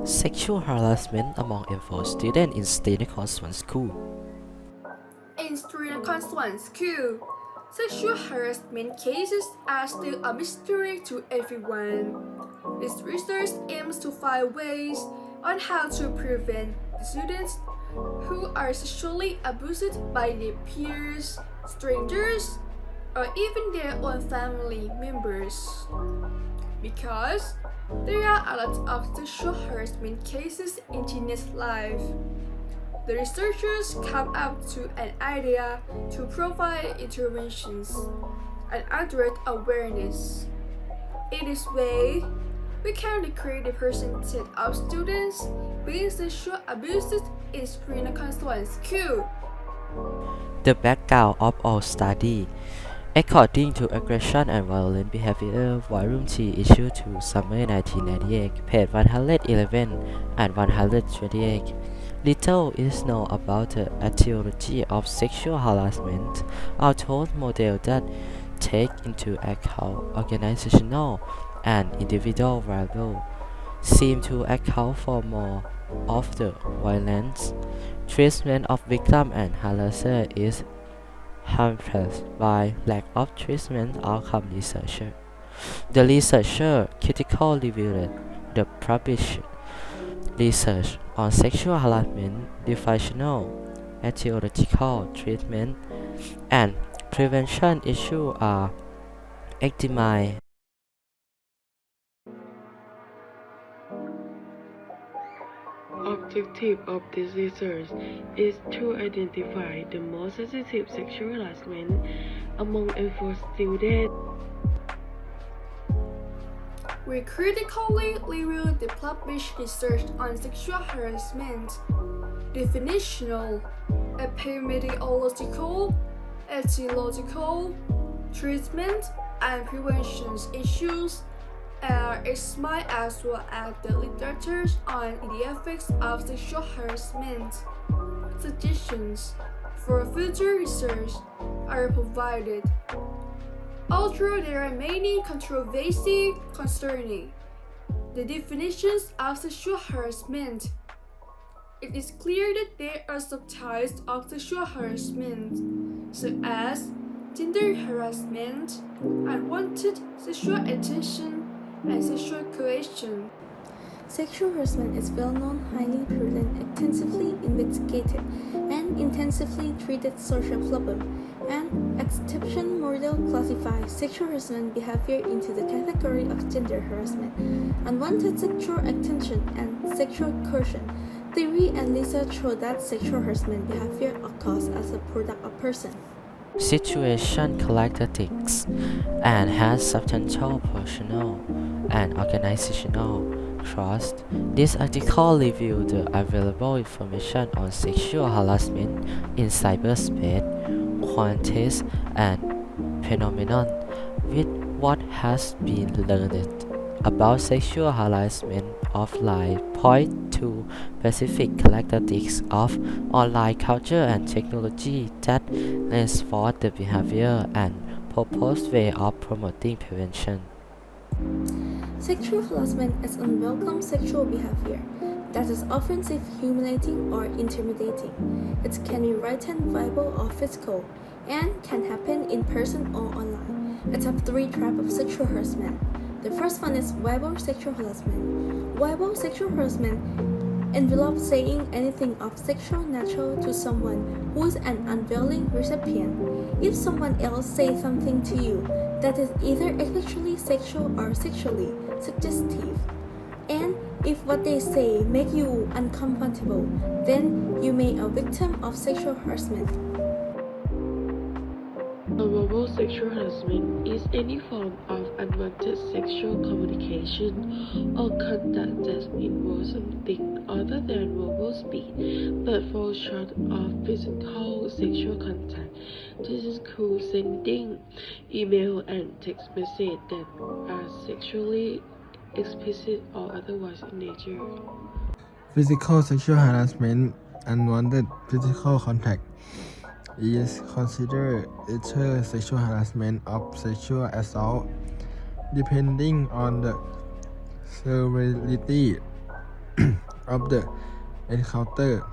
Sexual harassment among enforced students in Satri Nakhon school. In Satri Nakhon school, sexual harassment cases are still a mystery to everyone. This research aims to find ways on how to prevent the students who are sexually abused by their peers, strangers, or even their own family members. Because there are a lot of sexual harassment cases in teenage life. The researchers come up to an idea to provide interventions and address awareness. In this way, we can decrease the percentage of students being sexually abused in Satri Nakhon school. The background of our study. According to Aggression and Violent Behavior Volume 3 Issue 2 Summer 1998, page 111 and 128, little is known about the etiology of sexual harassment, although models that take into account organizational and individual variables seem to account for more of the violence. Treatment of victim and harasser is hampered by lack of treatment outcome research. The researcher critically reviewed the published research on sexual harassment, definitional, etiological treatment, and prevention issues are examined. Objective of this research is to identify the most sensitive sexual harassment among enforced students. We critically review the published research on sexual harassment, definitional, epidemiological, etiological, treatment, and prevention issues, and examine as well as the literature on the effects of sexual harassment. Suggestions for future research are provided. Although there are many controversies concerning the definitions of sexual harassment, it is clear that there are subtypes of sexual harassment, such as gender harassment, unwanted sexual attention, and sexual coercion. Sexual harassment is well known, highly prevalent, intensively investigated, and intensively treated social problem. And exception model classifies sexual harassment behavior into the category of gender harassment, unwanted sexual attention, and sexual coercion. Theory and research show that sexual harassment behavior occurs as a product of person. Situation characteristics and has substantial personal and organizational trust. This article reviews the available information on sexual harassment in cyberspace, quantities, and phenomenon with what has been learned about sexual harassment offline point to specific characteristics of online culture and technology that reinforce the behavior and proposed way of promoting prevention. Sexual harassment is unwelcome sexual behavior that is offensive, humiliating, or intimidating. It can be written, verbal, or physical, and can happen in person or online. It has three types of sexual harassment. The first one is verbal sexual harassment. Verbal sexual harassment envelops saying anything of sexual nature to someone who is an unwilling recipient. If someone else says something to you that is either intellectually sexual or sexually suggestive, and if what they say make you uncomfortable, then you may be a victim of sexual harassment. Verbal sexual harassment is any form of unwanted sexual communication or conduct that involves something other than verbal speech, but falls short of physical sexual contact. This includes sending email and text messages that are sexually explicit or otherwise in nature. Physical sexual harassment, unwanted physical contact, is considered either sexual harassment or sexual assault, depending on the severity of the encounter.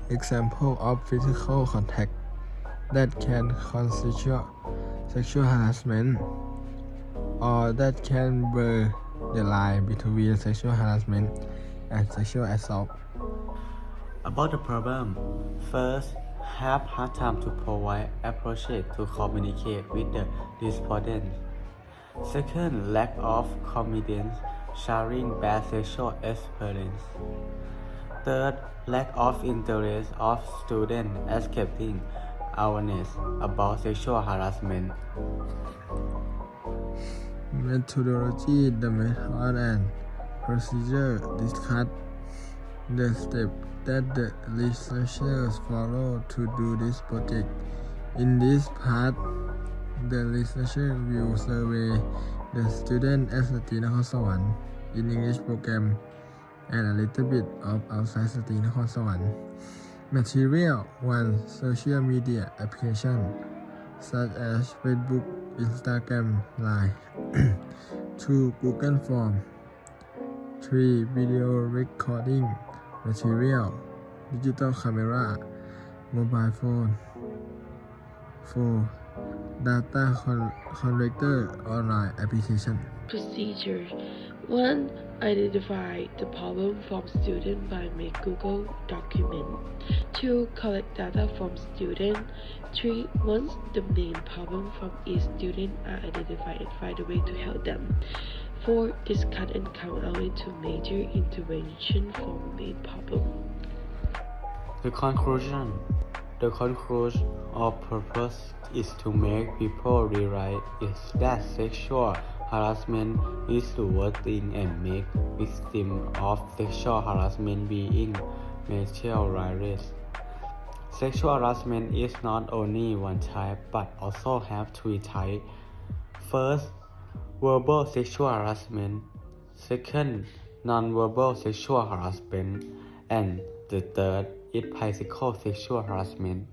Example of physical contact that can constitute sexual harassment or that can blur the line between sexual harassment and sexual assault. About the problem, first, have hard time to provide approaches to communicate with the respondent. Second, lack of confidence sharing bad sexual experience. Third, lack of interest of students escaping awareness about sexual harassment. Methodology, the method and procedure discuss the steps that the researchers follow to do this project. In this part, the researcher will survey the student at Satri Nakhon in English program and a little bit of outside Satri Nakhon. Material 1. Social media application such as Facebook, Instagram, Line. 2. Google Form. 3. Video recording material, digital camera, mobile phone. 4. Data collector online application. Procedure 1. Identify the problem from student by make Google document. 2. Collect data from student. 3. Once the main problem from each student are identified and find a way to help them. 4. Discuss and come out into major intervention for main problem. The conclusion or purpose is to make people realize that sexual harassment is the worst thing and make victims of sexual harassment being marginalized. Sexual harassment is not only one type but also have three types. First, verbal sexual harassment. Second, non-verbal sexual harassment. And the third is physical sexual harassment.